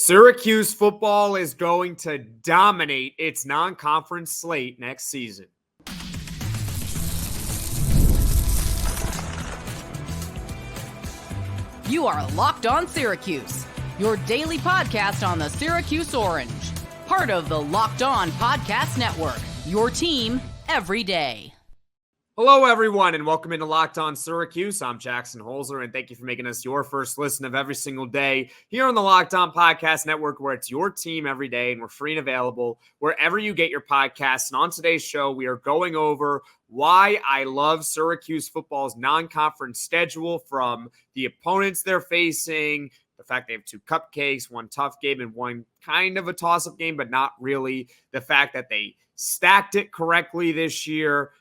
Syracuse football is going to dominate its non-conference slate next season. You are Locked On Syracuse, your daily podcast on the Syracuse Orange. Part of the Locked On Podcast Network, your team every day. Hello, everyone, and welcome into Locked On Syracuse. I'm Jackson Holzer, and thank you for making us your first listen of every single day here on the Locked On Podcast Network, where it's your team every day, and we're free and available wherever you get your podcasts. And on today's show, we are going over why I love Syracuse football's non-conference schedule, from the opponents they're facing, the fact they have two cupcakes, one tough game and one kind of a toss-up game, but not really, the fact that they stacked it correctly this year,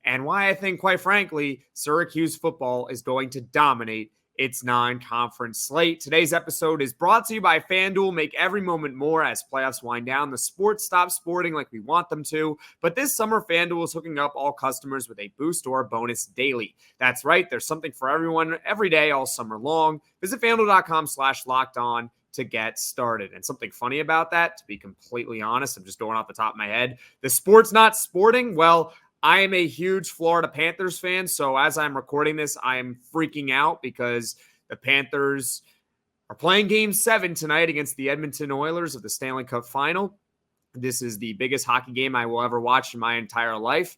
and why I think, quite frankly, Syracuse football is going to dominate its non-conference slate. Today's episode is brought to you by FanDuel. Make every moment more as playoffs wind down. The sports stop sporting like we want them to, but this summer, FanDuel is hooking up all customers with a boost or a bonus daily. That's right. There's something for everyone every day all summer long. Visit FanDuel.com/lockedon to get started. And something funny about that, to be completely honest, I'm just going off the top of my head, the sports not sporting, well, I am a huge Florida Panthers fan, so as I'm recording this, I am freaking out because the Panthers are playing Game 7 tonight against the Edmonton Oilers of the Stanley Cup Final. This is the biggest hockey game I will ever watch in my entire life.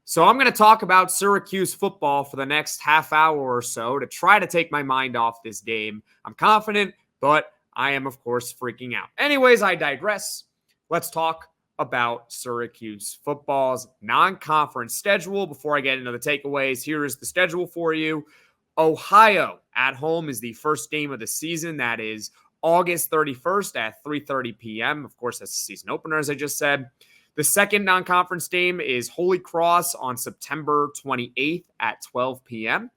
So I'm going to talk about Syracuse football for the next half hour or so to try to take my mind off this game. I'm confident, but I am, of course, freaking out. Anyways, I digress. Let's talk about Syracuse football's non-conference schedule. Before I get into the takeaways, here is the schedule for you. Ohio at home is the first game of the season. That is August 31st at 3:30 p.m. Of course, that's the season opener, as I just said. The second non-conference game is Holy Cross on September 28th at 12 p.m.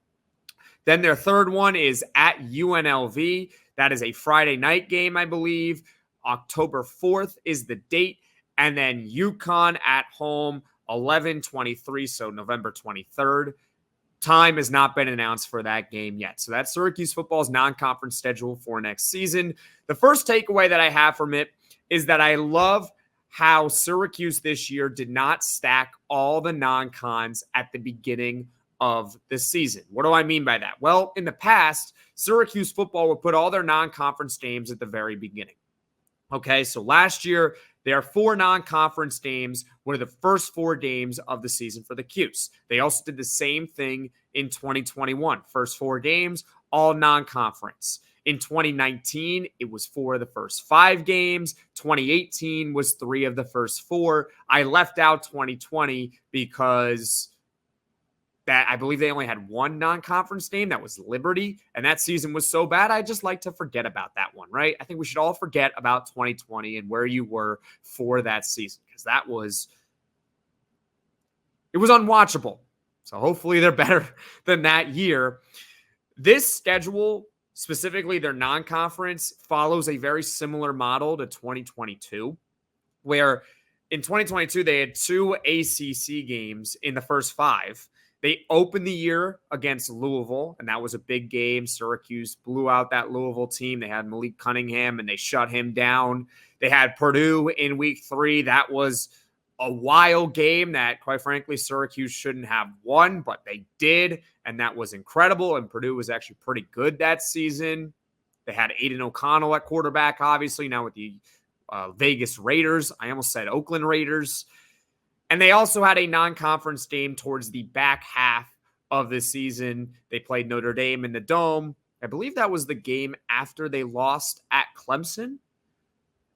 Then their third one is at UNLV. That is a Friday night game, I believe. October 4th is the date. And then UConn at home, 11/23, so November 23rd. Time has not been announced for that game yet. So that's Syracuse football's non-conference schedule for next season. The first takeaway that I have from it is that I love how Syracuse this year did not stack all the non-cons at the beginning of the season. What do I mean by that? Well, in the past, Syracuse football would put all their non-conference games at the very beginning. Okay, so last year, their 4 non-conference games were the first 4 games of the season for the Cuse. They also did the same thing in 2021. First 4 games, all non-conference. In 2019, it was 4 of the first 5 games. 2018 was 3 of the first 4. I left out 2020 because that I believe they only had 1 non-conference game. That was Liberty. And that season was so bad, I just like to forget about that one, right? I think we should all forget about 2020 and where you were for that season, because it was unwatchable. So hopefully they're better than that year. This schedule, specifically their non-conference, follows a very similar model to 2022, where in 2022, they had 2 ACC games in the first 5. They opened the year against Louisville, and that was a big game. Syracuse blew out that Louisville team. They had Malik Cunningham, and they shut him down. They had Purdue in week 3. That was a wild game that, quite frankly, Syracuse shouldn't have won, but they did, and that was incredible, and Purdue was actually pretty good that season. They had Aiden O'Connell at quarterback, obviously, now with the Vegas Raiders. I almost said Oakland Raiders. And they also had a non-conference game towards the back half of the season. They played Notre Dame in the Dome. I believe that was the game after they lost at Clemson.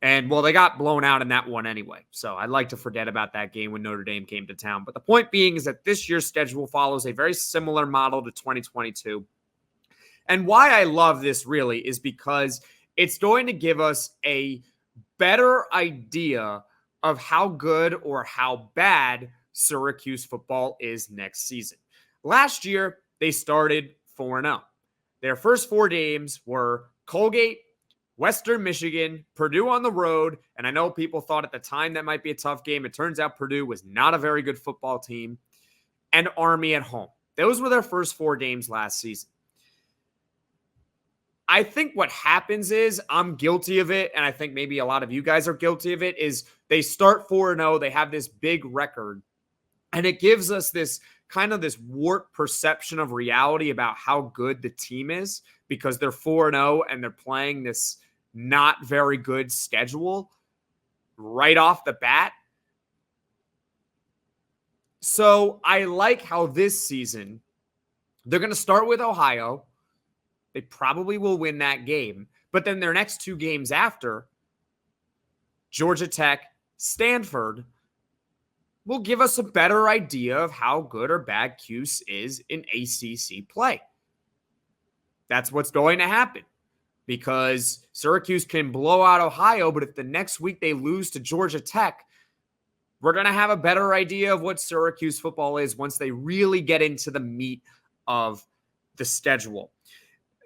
And, well, they got blown out in that one anyway. So I'd like to forget about that game when Notre Dame came to town. But the point being is that this year's schedule follows a very similar model to 2022. And why I love this really is because it's going to give us a better idea of how good or how bad Syracuse football is next season. Last year, they started 4-0. Their first 4 games were Colgate, Western Michigan, Purdue on the road, and I know people thought at the time that might be a tough game. It turns out Purdue was not a very good football team, and Army at home. Those were their first 4 games last season. I think what happens is, I'm guilty of it, and I think maybe a lot of you guys are guilty of it, is they start 4-0, they have this big record, and it gives us this kind of this warped perception of reality about how good the team is because they're 4-0 and they're playing this not very good schedule right off the bat. So I like how this season they're going to start with Ohio. They probably will win that game. But then their next two games after, Georgia Tech, Stanford, will give us a better idea of how good or bad Cuse is in ACC play. That's what's going to happen because Syracuse can blow out Ohio, but if the next week they lose to Georgia Tech, we're going to have a better idea of what Syracuse football is once they really get into the meat of the schedule.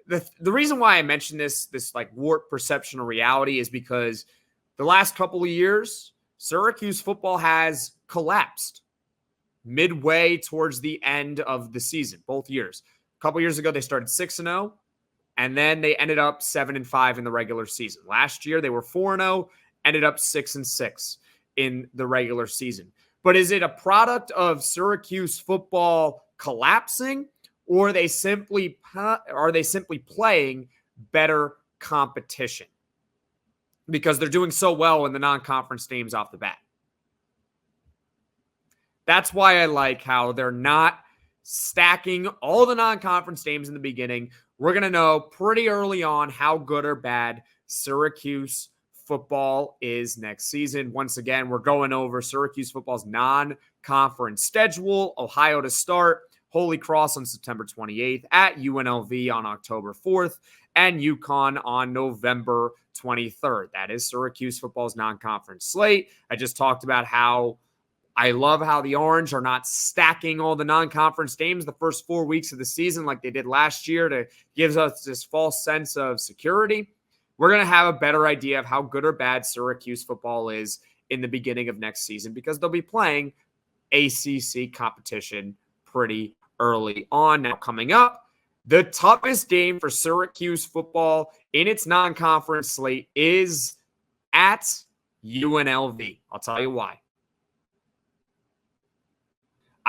The reason why I mention this like warped perception of reality is because the last couple of years, Syracuse football has collapsed midway towards the end of the season, both years. A couple years ago, they started 6-0, and then they ended up 7-5 in the regular season. Last year, they were 4-0, ended up 6-6 in the regular season. But is it a product of Syracuse football collapsing, or are they simply playing better competition because they're doing so well in the non-conference games off the bat? That's why I like how they're not stacking all the non-conference games in the beginning. We're going to know pretty early on how good or bad Syracuse football is next season. Once again, we're going over Syracuse football's non-conference schedule. Ohio to start, Holy Cross on September 28th, at UNLV on October 4th, and UConn on November 23rd. That is Syracuse football's non-conference slate. I just talked about how I love how the Orange are not stacking all the non-conference games the first 4 weeks of the season like they did last year to give us this false sense of security. We're going to have a better idea of how good or bad Syracuse football is in the beginning of next season because they'll be playing ACC competition pretty early on. Now, coming up, the toughest game for Syracuse football in its non-conference slate is at UNLV. I'll tell you why.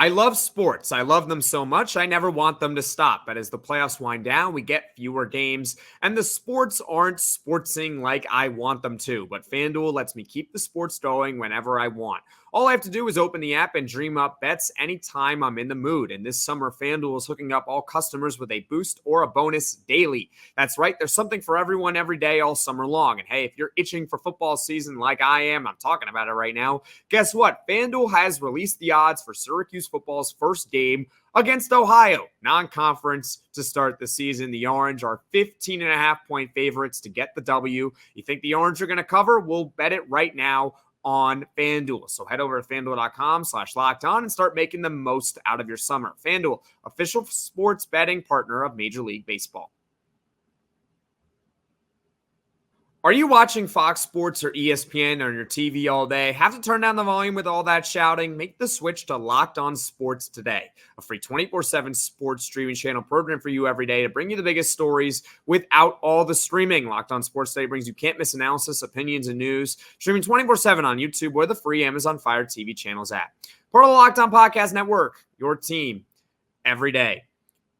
I love sports. I love them so much. I never want them to stop. But as the playoffs wind down, we get fewer games, and the sports aren't sportsing like I want them to. But FanDuel lets me keep the sports going whenever I want. All I have to do is open the app and dream up bets anytime I'm in the mood. And this summer, FanDuel is hooking up all customers with a boost or a bonus daily. That's right. There's something for everyone every day all summer long. And hey, if you're itching for football season like I am, I'm talking about it right now. Guess what? FanDuel has released the odds for Syracuse football's first game against Ohio, non-conference to start the season. The Orange are 15.5-point favorites to get the W. You think the Orange are going to cover? We'll bet it right now on FanDuel. So head over to FanDuel.com/lockedon and start making the most out of your summer. FanDuel, official sports betting partner of Major League Baseball. Are you watching Fox Sports or ESPN on your TV all day? Have to turn down the volume with all that shouting? Make the switch to Locked On Sports today, a free 24/7 sports streaming channel program for you every day to bring you the biggest stories without all the streaming. Locked On Sports today brings you can't-miss analysis, opinions, and news, streaming 24/7 on YouTube or the free Amazon Fire TV channels app. Part of the Locked On Podcast Network, your team every day.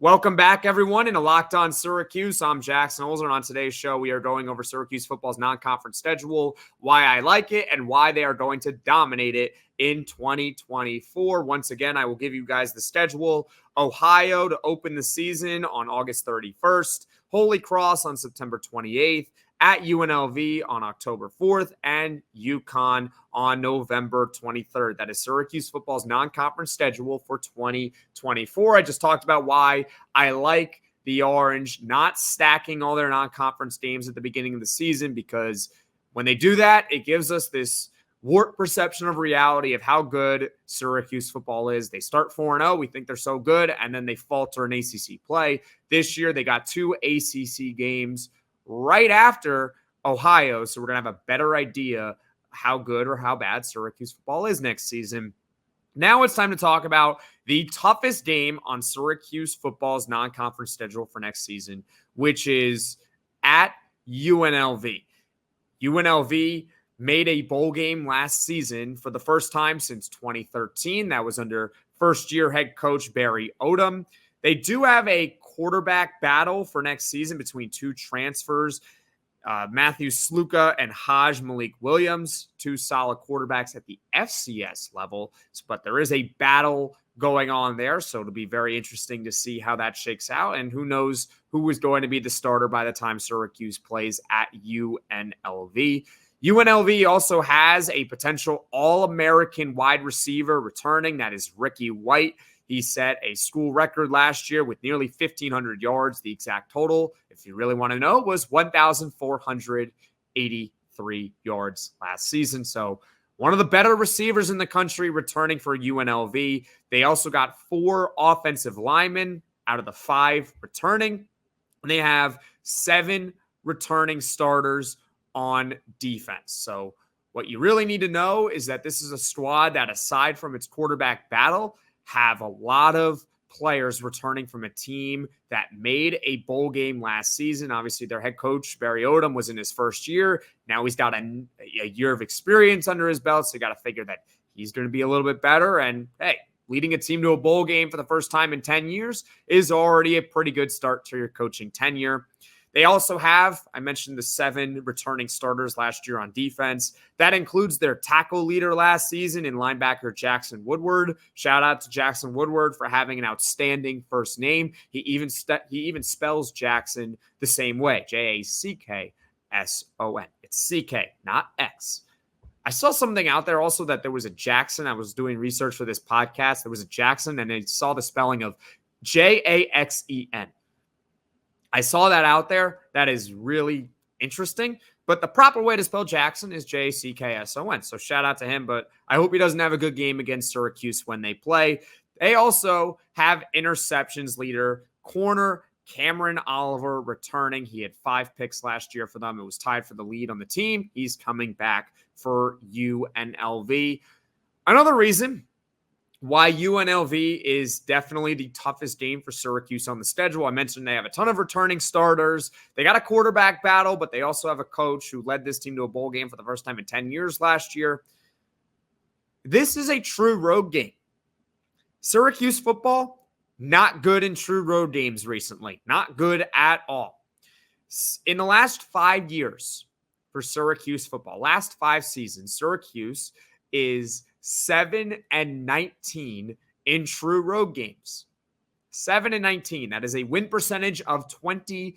Welcome back, everyone, into Locked On Syracuse. I'm Jackson Holzer, and on today's show, we are going over Syracuse football's non-conference schedule, why I like it, and why they are going to dominate it in 2024. Once again, I will give you guys the schedule. Ohio to open the season on August 31st, Holy Cross on September 28th, at UNLV on October 4th, and UConn on November 23rd. That is Syracuse football's non-conference schedule for 2024. I just talked about why I like the Orange not stacking all their non-conference games at the beginning of the season, because when they do that, it gives us this warped perception of reality of how good Syracuse football is. They start 4-0. We think they're so good, and then they falter in ACC play. This year, they got 2 ACC games right after Ohio, so we're going to have a better idea how good or how bad Syracuse football is next season. Now it's time to talk about the toughest game on Syracuse football's non-conference schedule for next season, which is at UNLV. UNLV made a bowl game last season for the first time since 2013. That was under first-year head coach Barry Odom. They do have a quarterback battle for next season between two transfers, Matthew Sluka and Haj Malik Williams, two solid quarterbacks at the FCS level. But there is a battle going on there, so it'll be very interesting to see how that shakes out. And who knows who is going to be the starter by the time Syracuse plays at UNLV. UNLV also has a potential All-American wide receiver returning. That is Ricky White. He set a school record last year with nearly 1,500 yards. The exact total, if you really want to know, was 1,483 yards last season. So one of the better receivers in the country returning for UNLV. They also got 4 offensive linemen out of the 5 returning. And they have 7 returning starters on defense. So what you really need to know is that this is a squad that, aside from its quarterback battle, have a lot of players returning from a team that made a bowl game last season. Obviously, their head coach, Barry Odom, was in his first year. Now he's got a year of experience under his belt, so you got to figure that he's going to be a little bit better. And, hey, leading a team to a bowl game for the first time in 10 years is already a pretty good start to your coaching tenure. They also have, I mentioned, the 7 returning starters last year on defense. That includes their tackle leader last season in linebacker Jackson Woodward. Shout out to Jackson Woodward for having an outstanding first name. He even spells Jackson the same way, Jackson. It's CK, not X. I saw something out there also that there was a Jackson. I was doing research for this podcast. There was a Jackson, and I saw the spelling of Jaxen. I saw that out there. That is really interesting. But the proper way to spell Jackson is Jackson. So shout out to him. But I hope he doesn't have a good game against Syracuse when they play. They also have interceptions leader, corner Cameron Oliver, returning. He had 5 picks last year for them. It was tied for the lead on the team. He's coming back for UNLV. Another reason why UNLV is definitely the toughest game for Syracuse on the schedule. I mentioned they have a ton of returning starters. They got a quarterback battle, but they also have a coach who led this team to a bowl game for the first time in 10 years last year. This is a true road game. Syracuse football, not good in true road games recently. Not good at all. In the last 5 years for Syracuse football, last 5 seasons, Syracuse is 7-19 in true road games. 7-19. That is a win percentage of 27%.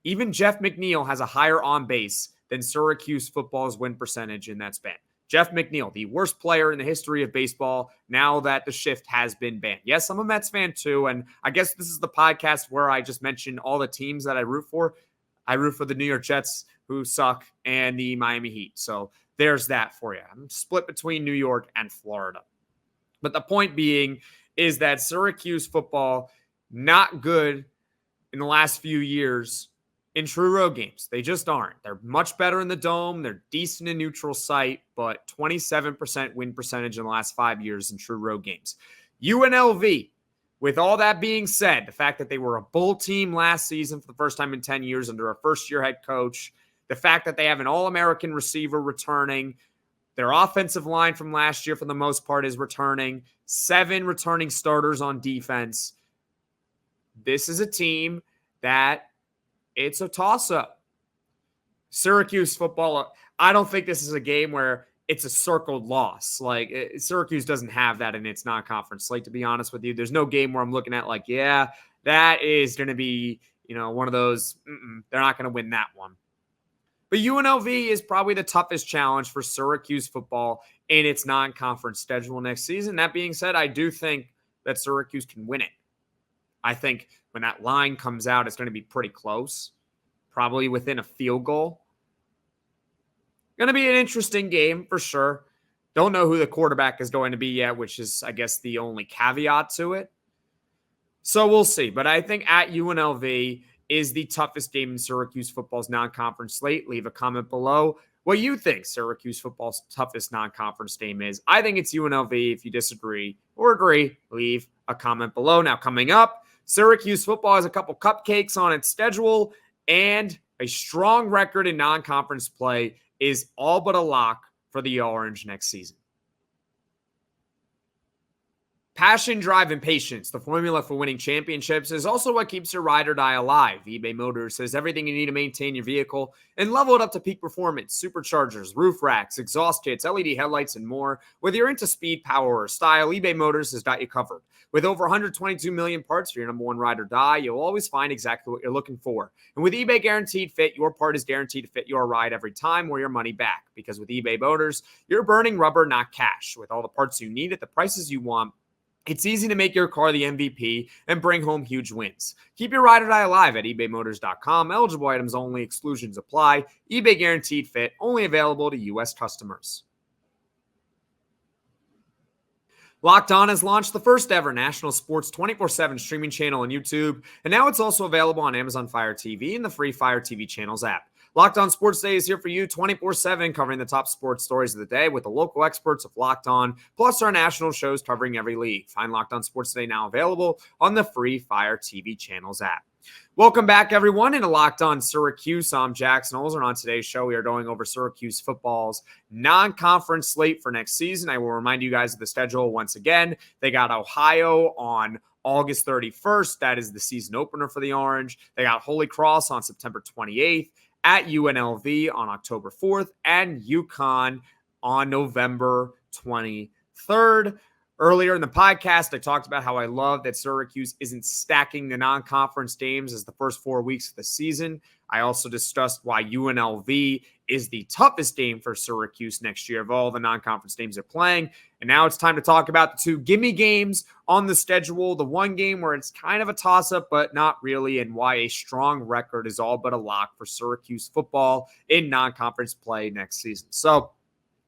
Even Jeff McNeil has a higher on base than Syracuse football's win percentage in that span. Jeff McNeil, the worst player in the history of baseball, now that the shift has been banned. Yes, I'm a Mets fan too, and I guess this is the podcast where I just mentioned all the teams that I root for. I root for the New York Jets, who suck, and the Miami Heat. So there's that for you. I'm split between New York and Florida. But the point being is that Syracuse football, not good in the last few years in true road games. They just aren't. They're much better in the Dome. They're decent in neutral site, but 27% win percentage in the last 5 years in true road games. UNLV, with all that being said, the fact that they were a bowl team last season for the first time in 10 years under a first-year head coach, the fact that they have an All-American receiver returning, their offensive line from last year for the most part is returning, 7 returning starters on defense. This is a team that it's a toss-up. Syracuse football, I don't think this is a game where it's a circled loss. Like, Syracuse doesn't have that in its non-conference slate, to be honest with you. There's no game where I'm looking at like, yeah, that is going to be, one of those, they're not going to win that one. But UNLV is probably the toughest challenge for Syracuse football in its non-conference schedule next season. That being said, I do think that Syracuse can win it. I think when that line comes out, it's going to be pretty close, probably within a field goal. Going to be an interesting game for sure. Don't know who the quarterback is going to be yet, which is, I guess, the only caveat to it. So we'll see. But I think at UNLV is the toughest game in Syracuse football's non-conference slate. Leave a comment below what you think Syracuse football's toughest non-conference game is. I think it's UNLV. If you disagree or agree, leave a comment below. Now, coming up, Syracuse football has a couple cupcakes on its schedule, and a strong record in non-conference play is all but a lock for the Orange next season. Passion, drive, and patience, the formula for winning championships, is also what keeps your ride or die alive. eBay Motors has everything you need to maintain your vehicle and level it up to peak performance. Superchargers, roof racks, exhaust kits, LED headlights, and more. Whether you're into speed, power, or style, eBay Motors has got you covered. With over 122 million parts for your number one ride or die, you'll always find exactly what you're looking for. And with eBay Guaranteed Fit, your part is guaranteed to fit your ride every time or your money back. Because with eBay Motors, you're burning rubber, not cash. With all the parts you need at the prices you want, it's easy to make your car the MVP and bring home huge wins. Keep your ride or die alive at ebaymotors.com. Eligible items only. Exclusions apply. eBay Guaranteed Fit. Only available to U.S. customers. Locked On has launched the first ever national sports 24/7 streaming channel on YouTube, and now it's also available on Amazon Fire TV and the free Fire TV channels app. Locked On Sports Day is here for you 24/7, covering the top sports stories of the day with the local experts of Locked On, plus our national shows covering every league. Find Locked On Sports Day now available on the free Fire TV channels app. Welcome back, everyone, into Locked On Syracuse. I'm Jackson Holzer, and on today's show, we are going over Syracuse football's non-conference slate for next season. I will remind you guys of the schedule once again. They got Ohio on August 31st. That is the season opener for the Orange. They got Holy Cross on September 28th. At UNLV on October 4th, and UConn on November 23rd. Earlier in the podcast, I talked about how I love that Syracuse isn't stacking the non-conference games as the first 4 weeks of the season. I also discussed why UNLV is the toughest game for Syracuse next year of all the non-conference games they're playing. And now it's time to talk about the two gimme games on the schedule. The one game where it's kind of a toss-up, but not really, and why a strong record is all but a lock for Syracuse football in non-conference play next season. So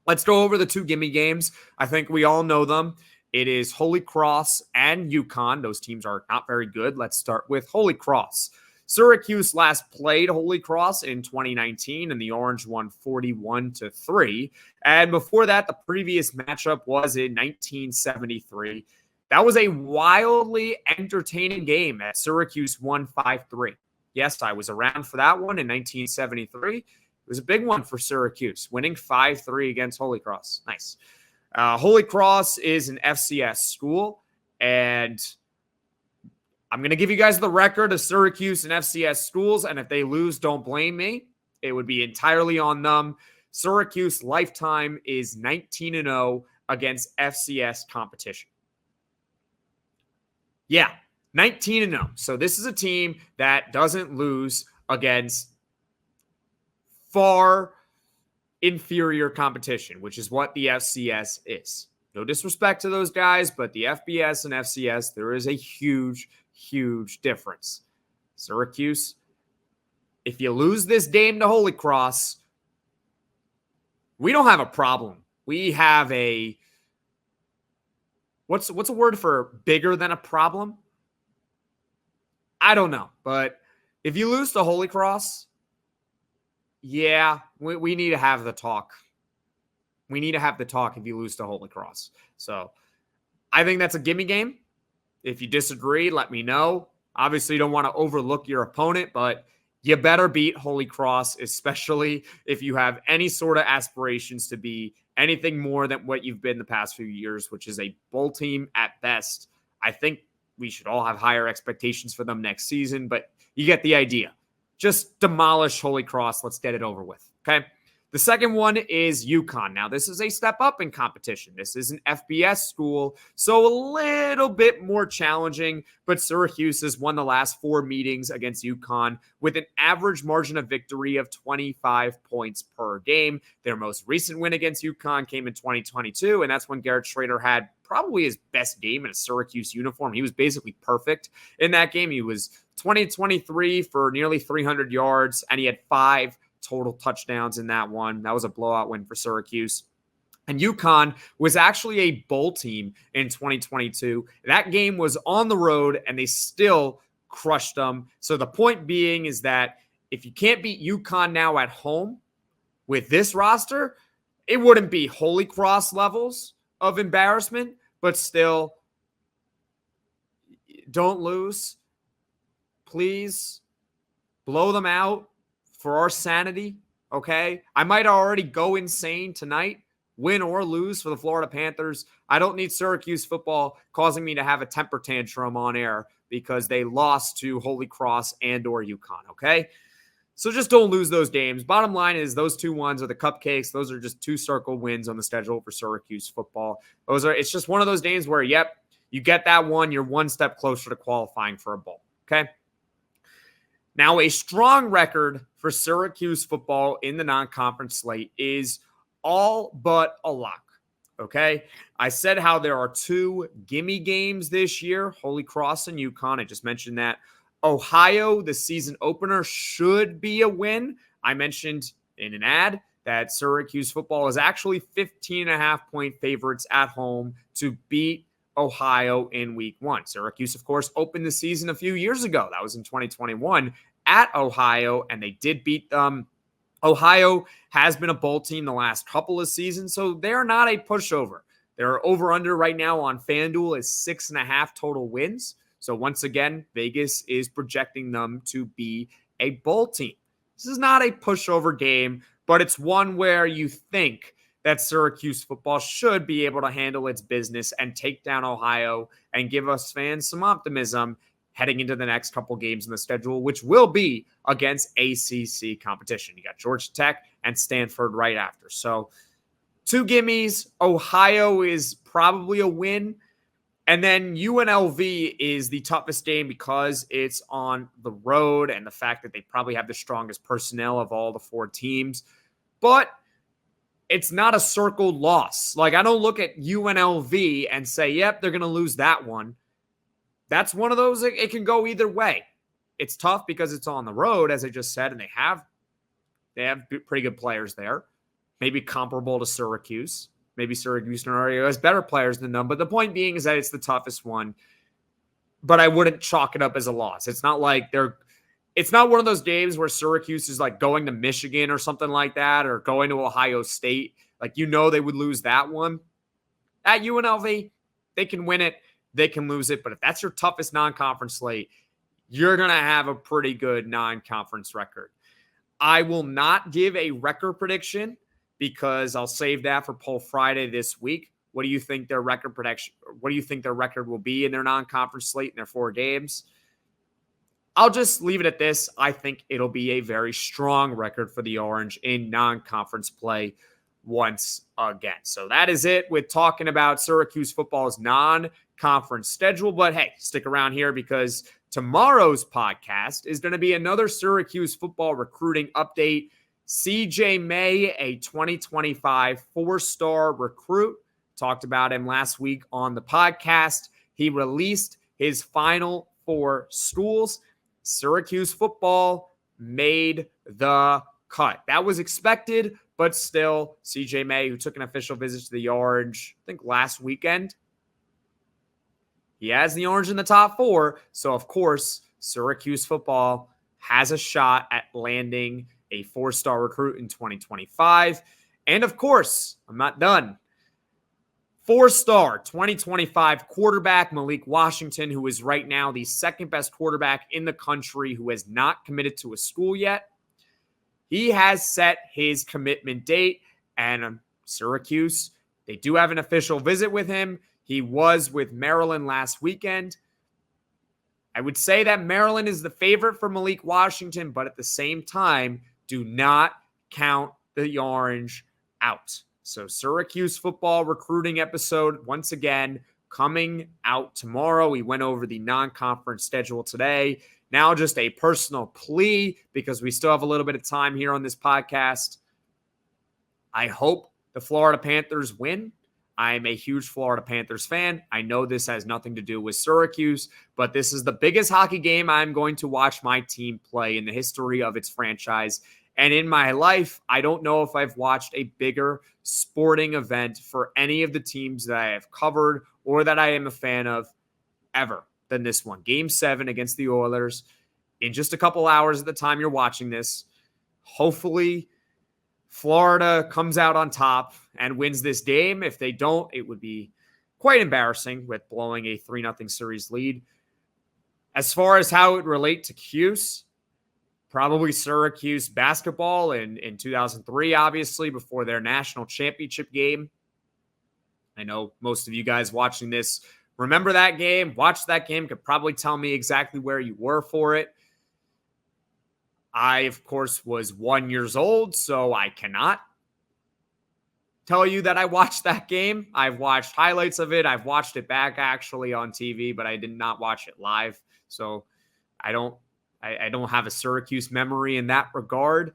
let's go over the two gimme games. I think we all know them. It is Holy Cross and UConn. Those teams are not very good. Let's start with Holy Cross. Syracuse last played Holy Cross in 2019, and the Orange won 41-3. And before that, the previous matchup was in 1973. That was a wildly entertaining game that Syracuse won 5-3. Yes, I was around for that one in 1973. It was a big one for Syracuse, winning 5-3 against Holy Cross. Nice. Holy Cross is an FCS school, and I'm going to give you guys the record of Syracuse and FCS schools, and if they lose, don't blame me. It would be entirely on them. Syracuse lifetime is 19-0 against FCS competition. Yeah, 19-0. So this is a team that doesn't lose against far inferior competition, which is what the FCS is. No disrespect to those guys, but the FBS and FCS, there is a huge difference. Syracuse, if you lose this game to Holy Cross, we don't have a problem. We have a, what's a word for bigger than a problem? I don't know. But if you lose to Holy Cross, yeah, we need to have the talk. We need to have the talk if you lose to Holy Cross. So I think that's a gimme game. If you disagree, let me know. Obviously, you don't want to overlook your opponent, but you better beat Holy Cross, especially if you have any sort of aspirations to be anything more than what you've been the past few years, which is a bowl team at best. I think we should all have higher expectations for them next season, but you get the idea. Just demolish Holy Cross. Let's get it over with, okay? The second one is UConn. Now, this is a step up in competition. This is an FBS school, so a little bit more challenging, but Syracuse has won the last 4 meetings against UConn with an average margin of victory of 25 points per game. Their most recent win against UConn came in 2022, and that's when Garrett Schrader had probably his best game in a Syracuse uniform. He was basically perfect in that game. He was 20-23 for nearly 300 yards, and he had 5 total touchdowns in that one. That was a blowout win for Syracuse. And UConn was actually a bowl team in 2022. That game was on the road, and they still crushed them. So the point being is that if you can't beat UConn now at home with this roster, it wouldn't be Holy Cross levels of embarrassment, but still, don't lose. please blow them out for our sanity, okay? I might already go insane tonight, win or lose for the Florida Panthers. I don't need Syracuse football causing me to have a temper tantrum on air because they lost to Holy Cross and or UConn, okay? So just don't lose those games. Bottom line is those 2-1s are the Cupcakes. Those are just 2 circle wins on the schedule for Syracuse football. It's just one of those games where, yep, you get that one, you're one step closer to qualifying for a bowl, okay? Now, a strong record for Syracuse football in the non-conference slate is all but a lock, okay? I said how there are 2 gimme games this year, Holy Cross and UConn. I just mentioned that. Ohio, the season opener, should be a win. I mentioned in an ad that Syracuse football is actually 15.5-point favorites at home to beat Ohio in week 1. Syracuse, of course, opened the season a few years ago. That was in 2021 at Ohio, and they did beat them. Ohio has been a bowl team the last couple of seasons, so they're not a pushover. Their over-under right now on FanDuel is 6.5 total wins. So once again, Vegas is projecting them to be a bowl team. This is not a pushover game, but it's one where you think that Syracuse football should be able to handle its business and take down Ohio and give us fans some optimism heading into the next couple games in the schedule, which will be against ACC competition. You got Georgia Tech and Stanford right after. So 2 gimmies. Ohio is probably a win. And then UNLV is the toughest game because it's on the road and the fact that they probably have the strongest personnel of all the 4 teams. But it's not a circled loss. Like, I don't look at UNLV and say, yep, they're going to lose that one. That's one of those, it can go either way. It's tough because it's on the road, as I just said, and they have pretty good players there. Maybe comparable to Syracuse. Maybe Syracuse has better players than them. But the point being is that it's the toughest one. But I wouldn't chalk it up as a loss. It's not like it's not one of those games where Syracuse is like going to Michigan or something like that, or going to Ohio State. Like, they would lose that one. At UNLV, they can win it. They can lose it. But if that's your toughest non-conference slate, you're going to have a pretty good non-conference record. I will not give a record prediction because I'll save that for Poll Friday this week. What do you think their record prediction? What do you think their record will be in their non-conference slate in their 4 games? I'll just leave it at this. I think it'll be a very strong record for the Orange in non-conference play once again. So that is it with talking about Syracuse football's non-conference schedule. But hey, stick around here because tomorrow's podcast is going to be another Syracuse football recruiting update. CJ May, a 2025 4-star recruit. Talked about him last week on the podcast. He released his final 4 schools. Syracuse football made the cut. That was expected, but still, CJ May, who took an official visit to the Orange, I think last weekend, he has the Orange in the top 4. So, of course, Syracuse football has a shot at landing a 4-star recruit in 2025. And of course, I'm not done. 4-star 2025 quarterback Malik Washington, who is right now the second best quarterback in the country who has not committed to a school yet. He has set his commitment date, and Syracuse, they do have an official visit with him. He was with Maryland last weekend. I would say that Maryland is the favorite for Malik Washington, but at the same time, do not count the Orange out. So Syracuse football recruiting episode, once again, coming out tomorrow. We went over the non-conference schedule today. Now just a personal plea, because we still have a little bit of time here on this podcast. I hope the Florida Panthers win. I'm a huge Florida Panthers fan. I know this has nothing to do with Syracuse, but this is the biggest hockey game I'm going to watch my team play in the history of its franchise. And in my life, I don't know if I've watched a bigger sporting event for any of the teams that I have covered or that I am a fan of ever than this one. Game 7 against the Oilers in just a couple hours at the time you're watching this. Hopefully, Florida comes out on top and wins this game. If they don't, it would be quite embarrassing with blowing a 3-0 series lead. As far as how it would relate to Cuse, probably Syracuse basketball in 2003, obviously, before their national championship game. I know most of you guys watching this remember that game, watched that game, could probably tell me exactly where you were for it. I, of course, was 1 year old, so I cannot tell you that I watched that game. I've watched highlights of it. I've watched it back actually on TV, but I did not watch it live. So I don't have a Syracuse memory in that regard,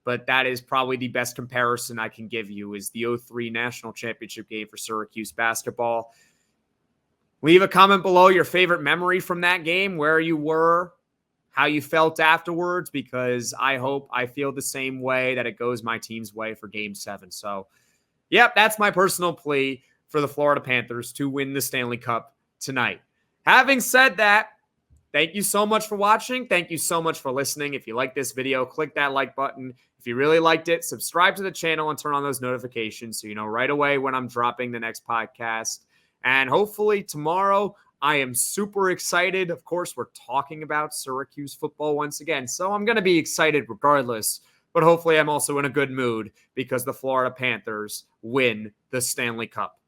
but that is probably the best comparison I can give you is the 2003 national championship game for Syracuse basketball. Leave a comment below your favorite memory from that game, where you were, how you felt afterwards, because I hope I feel the same way that it goes my team's way for Game 7. So, yep, that's my personal plea for the Florida Panthers to win the Stanley Cup tonight. Having said that, thank you so much for watching. Thank you so much for listening. If you like this video, click that like button. If you really liked it, subscribe to the channel and turn on those notifications so you know right away when I'm dropping the next podcast. And hopefully tomorrow, I am super excited. Of course, we're talking about Syracuse football once again, so I'm going to be excited regardless. But hopefully I'm also in a good mood because the Florida Panthers win the Stanley Cup.